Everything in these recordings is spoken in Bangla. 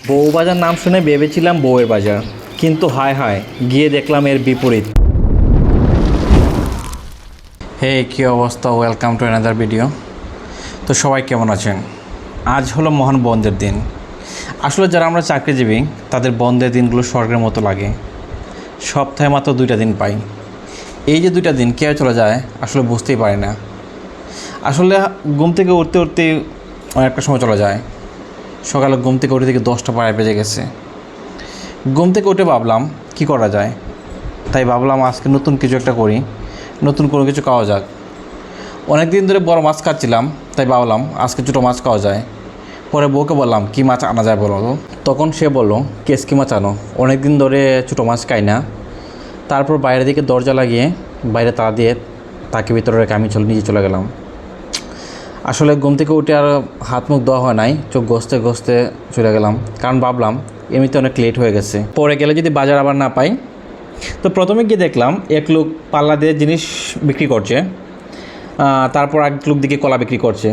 বউবাজার নাম শুনে ভেবেছিলাম বউয়ের বাজার, কিন্তু হায় হায় গিয়ে দেখলাম এর বিপরীত। হে কী অবস্থা, ওয়েলকাম টু অ্যানাদার ভিডিও। তো সবাই কেমন আছেন? আজ হলো মহান বন্ধের দিন। আসলে যারা আমরা চাকরিজীবী তাদের বন্ধের দিনগুলো স্বর্গের মতো লাগে। সপ্তাহে মাত্র 2টা দিন পাই। এই যে 2টা দিন কে চলে যায় আসলে বুঝতেই পারি না। আসলে ঘুম থেকে উঠতে উঠতে অনেকটা সময় চলে যায়। সকালে ঘুম থেকে উঠে থেকে 10টা প্রায় বেজে গেছে। ঘুম থেকে উঠে ভাবলাম কি করা যায়, তাই ভাবলাম আজকে নতুন কিছু একটা করি, নতুন কোনো কিছু খাওয়া যাক। অনেক দিন ধরে বড় মাছ খাচ্ছিলাম, তাই ভাবলাম আজকে ছোটো মাছ খাওয়া যায়। পরে বউকে বললাম কী মাছ আনা যায় বলো। তখন সে বলল কেসকি মাছ আনো, অনেক দিন ধরে ছোটো মাছ খাই না। তারপর বাইরের দিকে দরজা লাগিয়ে বাইরে তালা দিয়ে তাকে ভিতরে রেখে আমি নিচে চলে গেলাম। আসলে ঘুম থেকে উঠে আর হাত মুখ ধোয়া হয় নাই, চোখ ঘষতে ঘষতে চলে গেলাম, কারণ ভাবলাম এমনিতে অনেক লেট হয়ে গেছে, পরে গেলে যদি বাজার আবার না পাই। তো প্রথমে গিয়ে দেখলাম এক লোক পাল্লা দিয়ে জিনিস বিক্রি করছে, তারপর এক লোক দিকে কলা বিক্রি করছে।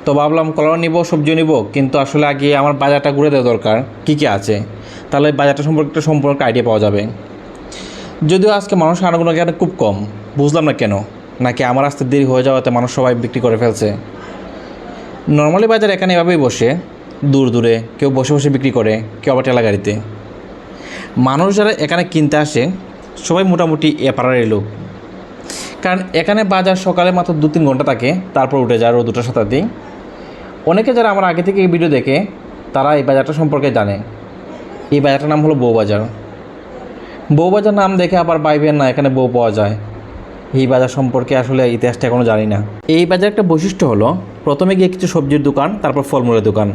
তো ভাবলাম কলাও নিব, সবজিও নিব, কিন্তু আসলে আগে আমার বাজারটা ঘুরে দেওয়া দরকার কী কী আছে, তাহলে বাজারটা সম্পর্কে আইডিয়া পাওয়া যাবে। যদিও আজকে মানুষ আনাগুলো এখানে খুব কম, বুঝলাম না কেন, নাকি আমার আসতে দেরি হয়ে যাওয়াতে মানুষ সবাই বিক্রি করে ফেলছে। নর্মালি বাজার এখানে এভাবেই বসে, দূর দূরে কেউ বসে বসে বিক্রি করে, কেউ আবার ঠেলা গাড়িতে। মানুষ যারা এখানে কিনতে আসে সবাই মোটামুটি এ পাড়ারই লোক, কারণ এখানে বাজার সকালে মাত্র 2-3 ঘন্টা থাকে, তারপর উঠে যায় রোদ 2টার সাথেই। অনেকে যারা আমার আগে থেকে এই ভিডিও দেখে তারা এই বাজারটা সম্পর্কে জানে। এই বাজারটার নাম হলো বউবাজার। বউবাজার নাম দেখে আবার ভাইবেন না এখানে বউ পাওয়া যায়। এই বাজার সম্পর্কে আসলে ইতিহাসটা এখনও জানি না। এই বাজার একটা বৈশিষ্ট্য হলো, প্রথমে গিয়ে কিছু সবজির দোকান, তারপর ফলমূলের দোকান,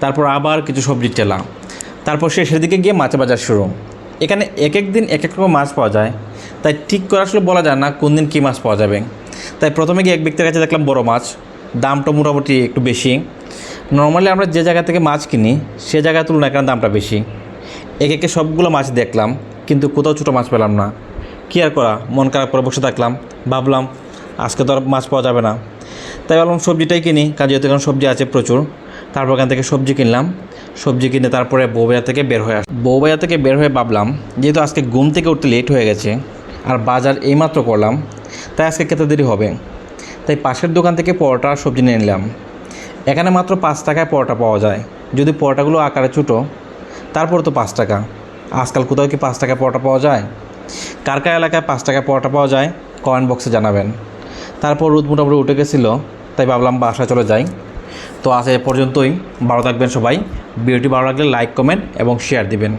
তারপর আবার কিছু সবজির ঠেলা, তারপর শেষের দিকে গিয়ে মাছের বাজার শুরু। এখানে এক এক দিন এক এক রকম মাছ পাওয়া যায়, তাই ঠিক করে আসলে বলা যায় না কোন দিন কী মাছ পাওয়া যাবে। তাই প্রথমে গিয়ে এক ব্যক্তির কাছে দেখলাম বড় মাছ, দামটা মোটামুটি একটু বেশি। নর্মালি আমরা যে জায়গা থেকে মাছ কিনি সে জায়গার তুলনায় এখানে দামটা বেশি। এক একে সবগুলো মাছ দেখলাম, কিন্তু কোথাও ছোটো মাছ পেলাম না। কী আর করা, মন খারাপ করে বসে থাকলাম। ভাবলাম আজকে তো আর মাছ পাওয়া যাবে না, তাই ভাবলাম সবজিটাই কিনি, কারণ যেহেতু এখন সবজি আছে প্রচুর। তারপর এখান থেকে সবজি কিনলাম, সবজি কিনে তারপরে বউবাজার থেকে বের হয়ে ভাবলাম যেহেতু আজকে ঘুম থেকে উঠতে লেট হয়ে গেছে আর বাজার এইমাত্র করলাম, তাই আজকে খেতে দেরি হবে। তাই পাশের দোকান থেকে পরোটা আর সবজি নিয়ে নিলাম। এখানে মাত্র 5 টাকায় পরোটা পাওয়া যায়, যদি পরোটাগুলো আকারে ছোটো। তারপর তো 5 টাকা। আজকাল কোথাও কি 5 টাকায় পরোটা পাওয়া যায়? কার কার এলাকায় 5 টাকায় পরোটা পাওয়া যায় কমেন্ট বক্সে জানাবেন। তারপর রোদ মোটামুটি উঠে গেছিলো, তাই ভাবলাম বাসায় চলে যাই। তো আজ এ পর্যন্তই। ভালো থাকবেন সবাই। ভিডিওটি ভালো লাগলে লাইক, কমেন্ট এবং শেয়ার দিবেন।